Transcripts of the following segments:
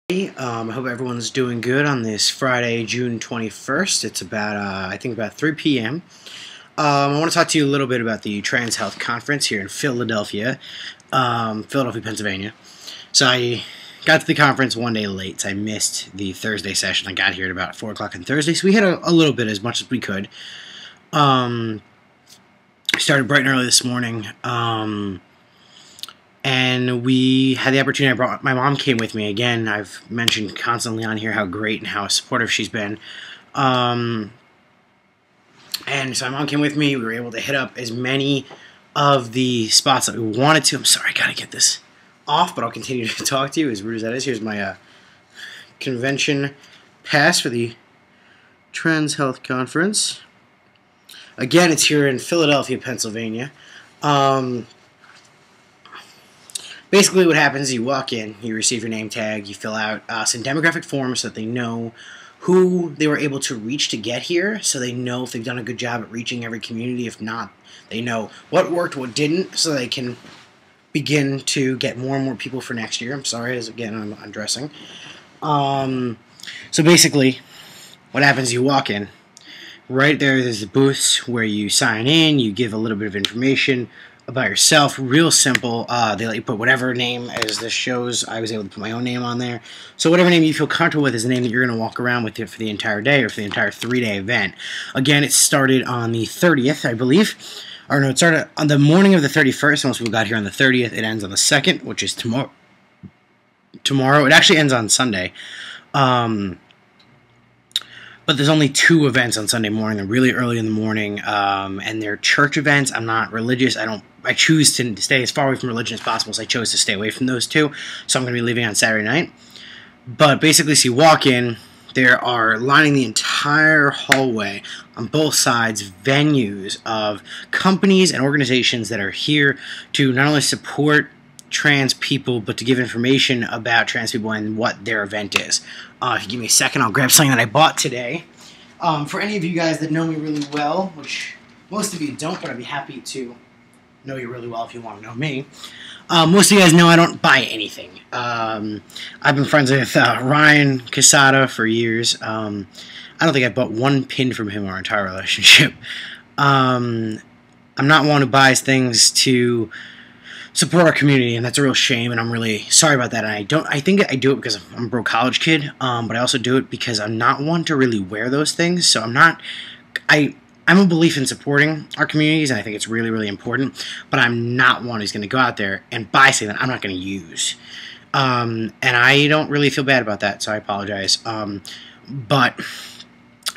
I hope everyone's doing good on this Friday, June 21st. It's about, I think about 3 p.m. I want to talk to you a little bit about the Trans Health Conference here in Philadelphia, Pennsylvania. So I got to the conference one day late, so I missed the Thursday session. I got here at about 4 o'clock on Thursday, so we had a little bit, as much as we could. I started bright and early this morning. And we had the opportunity. My mom came with me again. I've mentioned constantly on here how great and how supportive she's been. And so my mom came with me. We were able to hit up as many of the spots that we wanted to. I'm sorry, I gotta get this off, but I'll continue to talk to you, as rude as that is. Here's my convention pass for the Trans Health Conference. Again, it's here in Philadelphia, Pennsylvania. Basically what happens is you walk in, you receive your name tag, you fill out some demographic forms so that they know who they were able to reach to get here, so they know if they've done a good job at reaching every community. If not, they know what worked, what didn't, so they can begin to get more and more people for next year. I'm sorry, as again I'm undressing. So basically what happens is you walk in, right there's the booths where you sign in, you give a little bit of information about yourself, real simple. They let you put whatever name, as this shows. I was able to put my own name on there. So whatever name you feel comfortable with is the name that you're going to walk around with it for the entire day, or for the entire 3-day event. Again, it started on the 30th, I believe. Or no, it started on the morning of the 31st. Most people got here on the 30th. It ends on the 2nd, which is tomorrow. It actually ends on Sunday. But there's only 2 events on Sunday morning. They're really early in the morning, and they're church events. I'm not religious. I choose to stay as far away from religion as possible, so I chose to stay away from those 2. So I'm going to be leaving on Saturday night. But basically, so you walk in, there are lining the entire hallway on both sides venues of companies and organizations that are here to not only support trans people, but to give information about trans people and what their event is. If you give me a second, I'll grab something that I bought today. For any of you guys that know me really well, which most of you don't, but I'd be happy to know you really well if you want to know me. Most of you guys know I don't buy anything. I've been friends with Ryan Casada for years. I don't think I've bought one pin from him our entire relationship. I'm not one who buys things to support our community, and that's a real shame, and I'm really sorry about that. And I think I do it because I'm a broke college kid, but I also do it because I'm not one to really wear those things. So I'm a belief in supporting our communities, and I think it's really, really important, but I'm not one who's going to go out there and buy something that I'm not going to use. And I don't really feel bad about that, so I apologize. But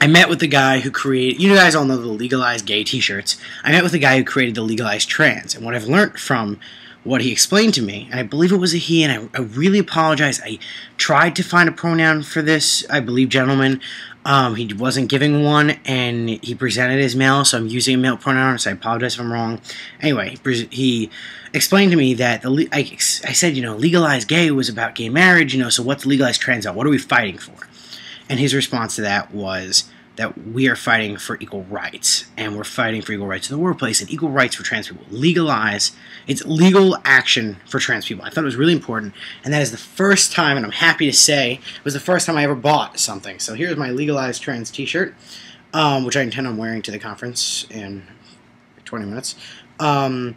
I met with the guy who created, you guys all know the legalized gay t-shirts. I met with the guy who created the legalized trans, and what I've learned from what he explained to me, and I believe it was a he, and I really apologize. I tried to find a pronoun for this, I believe gentleman. He wasn't giving one, and he presented as male, so I'm using a male pronoun, so I apologize if I'm wrong. Anyway, he explained to me that, I said, legalized gay was about gay marriage, so what's legalized trans about? What are we fighting for? And his response to that was that we are fighting for equal rights, and we're fighting for equal rights in the workplace and equal rights for trans people. It's legal action for trans people. I thought it was really important, and that is the first time, and I'm happy to say, it was the first time I ever bought something. So here's my legalized trans t-shirt, which I intend on wearing to the conference in 20 minutes. And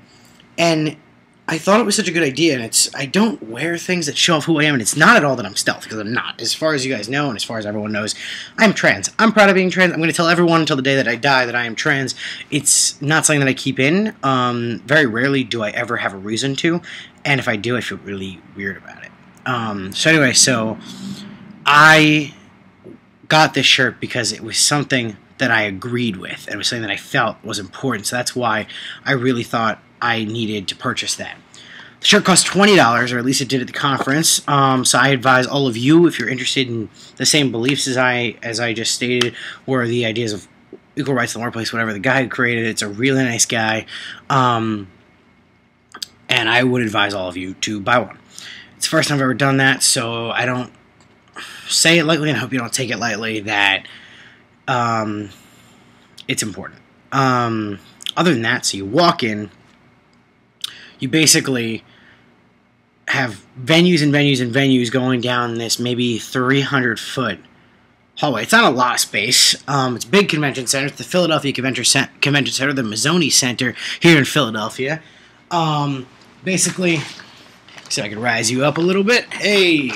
I thought it was such a good idea, and I don't wear things that show off who I am, and it's not at all that I'm stealth, because I'm not. As far as you guys know, and as far as everyone knows, I'm trans. I'm proud of being trans. I'm going to tell everyone until the day that I die that I am trans. It's not something that I keep in. Very rarely do I ever have a reason to, and if I do, I feel really weird about it. So I got this shirt because it was something that I agreed with, and it was something that I felt was important, so that's why I really thought I needed to purchase that. The shirt cost $20, or at least it did at the conference. So I advise all of you, if you're interested in the same beliefs as I just stated, or the ideas of equal rights in the workplace, whatever, the guy who created it's a really nice guy. And I would advise all of you to buy one. It's the first time I've ever done that, so I don't say it lightly, and I hope you don't take it lightly, that it's important. Other than that, so you walk in, you basically have venues and venues and venues going down this maybe 300-foot hallway. It's not a lot of space. It's a big convention center. It's the Philadelphia Convention Center, the Mazzoni Center here in Philadelphia. Basically, so I could rise you up a little bit. Hey,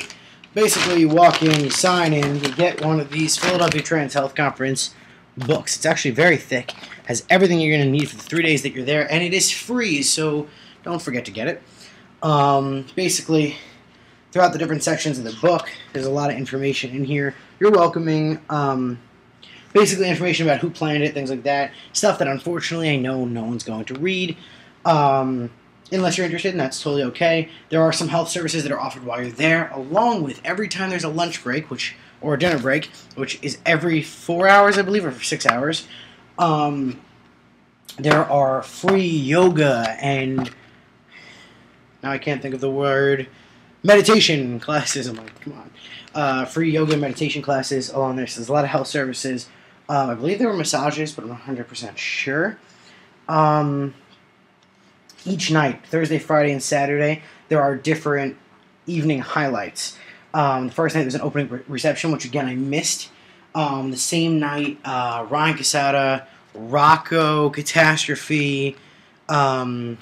basically you walk in, you sign in, you get one of these Philadelphia Trans Health Conference books. It's actually very thick. Has everything you're going to need for the 3 days that you're there, and it is free, so don't forget to get it. Basically, throughout the different sections of the book, there's a lot of information in here. You're welcoming, basically information about who planned it, things like that. Stuff that unfortunately I know no one's going to read, unless you're interested, and that's totally okay. There are some health services that are offered while you're there, along with every time there's a lunch break, or a dinner break, which is every 4 hours, I believe, or 6 hours. There are free yoga and, now I can't think of the word, meditation classes. I'm like, come on. Free yoga and meditation classes along there. So there's a lot of health services. I believe there were massages, but I'm not 100% sure. Each night, Thursday, Friday, and Saturday, there are different evening highlights. The first night there's an opening reception, which again I missed. The same night, Ryan Casada, Rocco, Catastrophe, Ryan,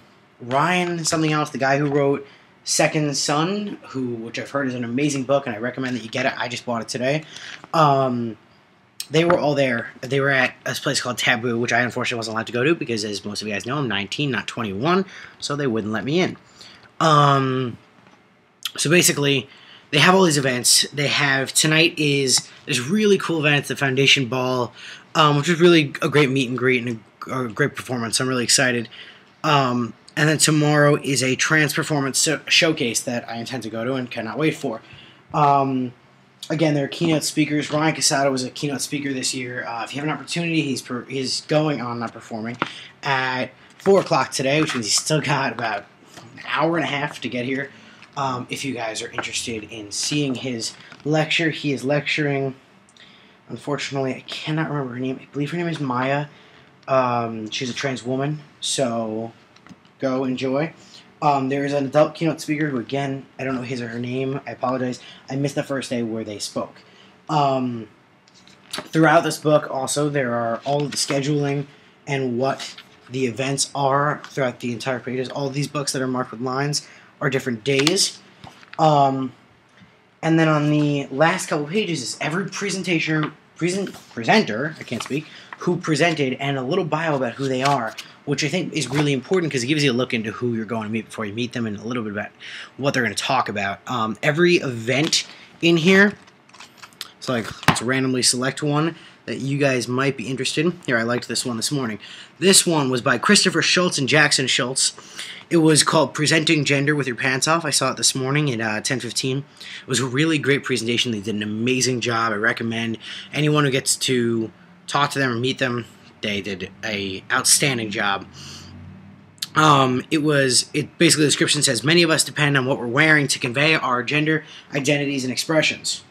something else, the guy who wrote Second Son, which I've heard is an amazing book, and I recommend that you get it. I just bought it today. They were all there. They were at a place called Taboo, which I unfortunately wasn't allowed to go to because, as most of you guys know, I'm 19, not 21, so they wouldn't let me in. So basically, they have all these events. They have, tonight is this really cool event at the Foundation Ball, which is really a great meet and greet and a great performance. I'm really excited. And then tomorrow is a trans performance showcase that I intend to go to and cannot wait for. Again, there are keynote speakers. Ryan Casada was a keynote speaker this year. If you have an opportunity, he's going on, not performing, at 4 o'clock today, which means he's still got about an hour and a half to get here. If you guys are interested in seeing his lecture, he is lecturing. Unfortunately, I cannot remember her name. I believe her name is Maya. She's a trans woman, so go enjoy. There is an adult keynote speaker who, again, I don't know his or her name. I apologize. I missed the first day where they spoke. Throughout this book, also, there are all of the scheduling and what the events are throughout the entire pages. All of these books that are marked with lines are different days. And then on the last couple pages is every presenter, I can't speak, who presented, and a little bio about who they are, which I think is really important because it gives you a look into who you're going to meet before you meet them and a little bit about what they're going to talk about. Every event in here, so let's randomly select one that you guys might be interested in. Here, I liked this one this morning. This one was by Christopher Schultz and Jackson Schultz. It was called Presenting Gender with Your Pants Off. I saw it this morning at 10:15. It was a really great presentation. They did an amazing job. I recommend anyone who gets to talk to them or meet them, they did an outstanding job. Basically the description says, many of us depend on what we're wearing to convey our gender identities and expressions.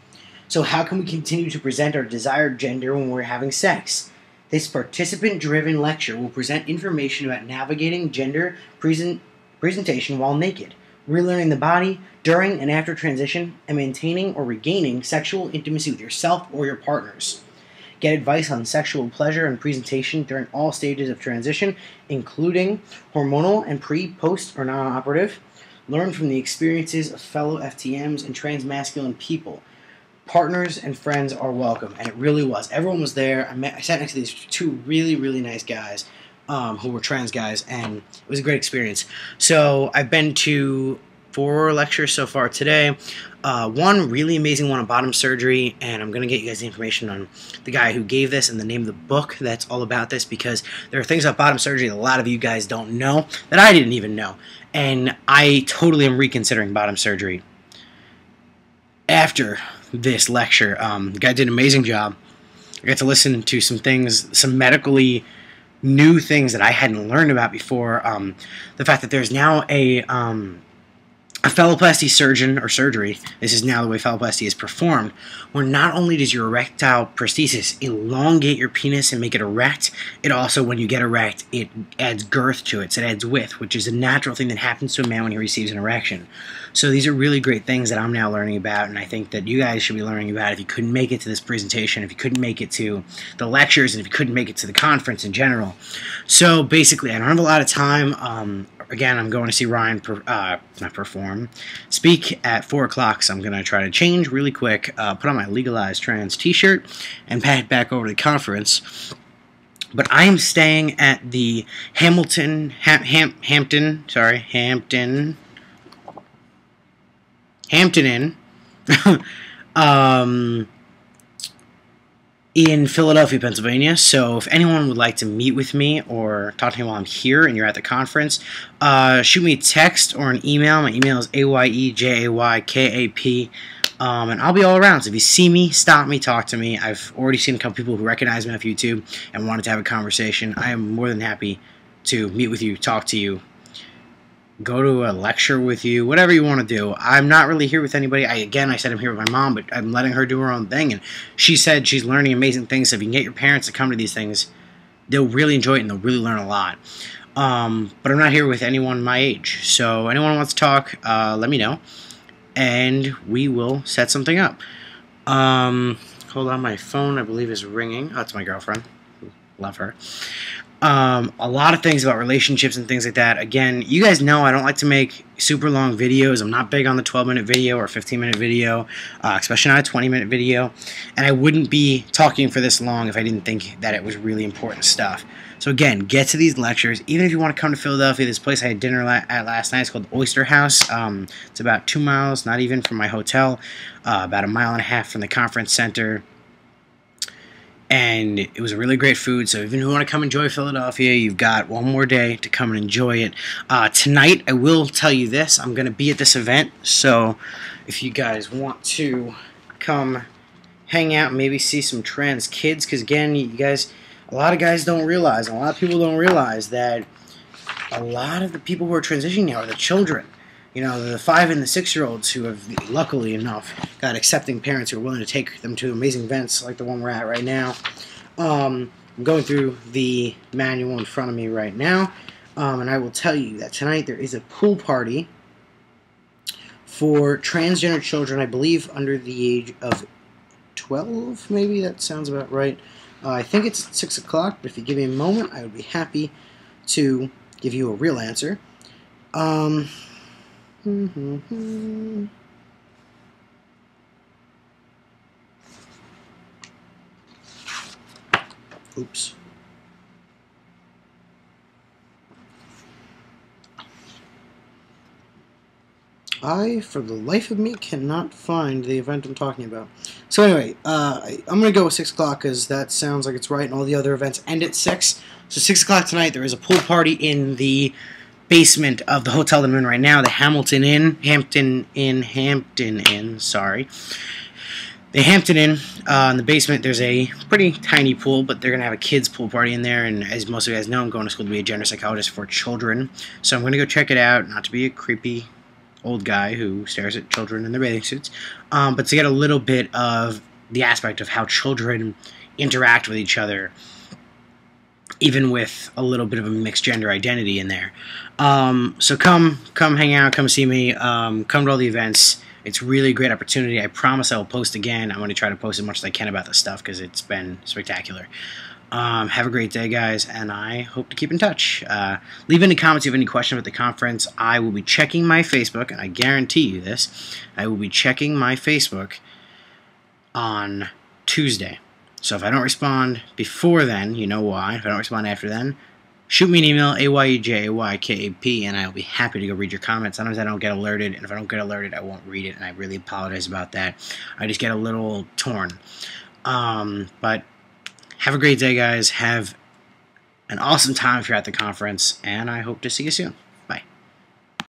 So how can we continue to present our desired gender when we're having sex? This participant-driven lecture will present information about navigating gender presentation while naked, relearning the body during and after transition, and maintaining or regaining sexual intimacy with yourself or your partners. Get advice on sexual pleasure and presentation during all stages of transition, including hormonal and pre, post, or non-operative. Learn from the experiences of fellow FTMs and transmasculine people. Partners and friends are welcome, and it really was. Everyone was there. I sat next to these two really, really nice guys who were trans guys, and it was a great experience. So I've been to 4 lectures so far today. One really amazing one on bottom surgery, and I'm going to get you guys the information on the guy who gave this and the name of the book that's all about this, because there are things about bottom surgery that a lot of you guys don't know that I didn't even know, and I totally am reconsidering bottom surgery after this lecture. The guy did an amazing job. I got to listen to some things, some medically new things that I hadn't learned about before. The fact that there's now a a phalloplasty surgeon or surgery, this is now the way phalloplasty is performed, where not only does your erectile prosthesis elongate your penis and make it erect, it also, when you get erect, it adds girth to it, so it adds width, which is a natural thing that happens to a man when he receives an erection. So these are really great things that I'm now learning about, and I think that you guys should be learning about if you couldn't make it to this presentation, if you couldn't make it to the lectures, and if you couldn't make it to the conference in general. So basically, I don't have a lot of time. Again, I'm going to see Ryan speak at 4 o'clock, so I'm going to try to change really quick, put on my Legalized Trans t-shirt, and head back over to the conference. But I am staying at the Hampton Inn in Philadelphia, Pennsylvania. So if anyone would like to meet with me or talk to me while I'm here and you're at the conference, shoot me a text or an email. My email is AYEJAYKAP, and I'll be all around. So if you see me, stop me, talk to me. I've already seen a couple people who recognize me off YouTube and wanted to have a conversation. I am more than happy to meet with you, talk to you, go to a lecture with you, whatever you want to do. I'm not really here with anybody. I said I'm here with my mom, but I'm letting her do her own thing, and she said she's learning amazing things, so if you can get your parents to come to these things, they'll really enjoy it, and they'll really learn a lot. But I'm not here with anyone my age, so anyone who wants to talk, let me know, and we will set something up. Hold on, my phone, I believe, is ringing. Oh, that's my girlfriend. Love her. A lot of things about relationships and things like that. Again, you guys know I don't like to make super long videos. I'm not big on the 12-minute video or 15-minute video, especially not a 20-minute video. And I wouldn't be talking for this long if I didn't think that it was really important stuff. So again, get to these lectures. Even if you want to come to Philadelphia, this place I had dinner at last night is called Oyster House. It's about 2 miles, not even from my hotel, about 1.5 miles from the conference center. And it was a really great food, so even if you want to come enjoy Philadelphia, you've got one more day to come and enjoy it. Tonight, I will tell you this, I'm going to be at this event, so if you guys want to come hang out and maybe see some trans kids, because again, you guys, a lot of guys don't realize, a lot of people don't realize that a lot of the people who are transitioning now are the children. You know, the 5- and 6-year-olds who have, luckily enough, got accepting parents who are willing to take them to amazing events like the one we're at right now. I'm going through the manual in front of me right now, and I will tell you that tonight there is a pool party for transgender children, I believe under the age of 12, maybe? That sounds about right. I think it's at 6 o'clock, but if you give me a moment, I would be happy to give you a real answer. Oops. I, for the life of me, cannot find the event I'm talking about. So anyway, I'm going to go with 6 o'clock because that sounds like it's right, and all the other events end at 6. So 6 o'clock tonight, there is a pool party in the basement of the hotel that I'm in right now, the Hampton Inn, sorry. The Hampton Inn, in the basement, there's a pretty tiny pool, but they're going to have a kids' pool party in there, and as most of you guys know, I'm going to school to be a gender psychologist for children, so I'm going to go check it out, not to be a creepy old guy who stares at children in their bathing suits, but to get a little bit of the aspect of how children interact with each other, even with a little bit of a mixed gender identity in there. So come hang out, come see me, come to all the events. It's really a great opportunity. I promise I will post again. I'm going to try to post as much as I can about this stuff because it's been spectacular. Have a great day, guys, and I hope to keep in touch. Leave any comments if you have any questions about the conference. I will be checking my Facebook, and I guarantee you this, I will be checking my Facebook on Tuesday. So if I don't respond before then, you know why. If I don't respond after then, shoot me an email, AYEJAYKAP, and I'll be happy to go read your comments. Sometimes I don't get alerted, and if I don't get alerted, I won't read it, and I really apologize about that. I just get a little torn. But have a great day, guys. Have an awesome time if you're at the conference, and I hope to see you soon.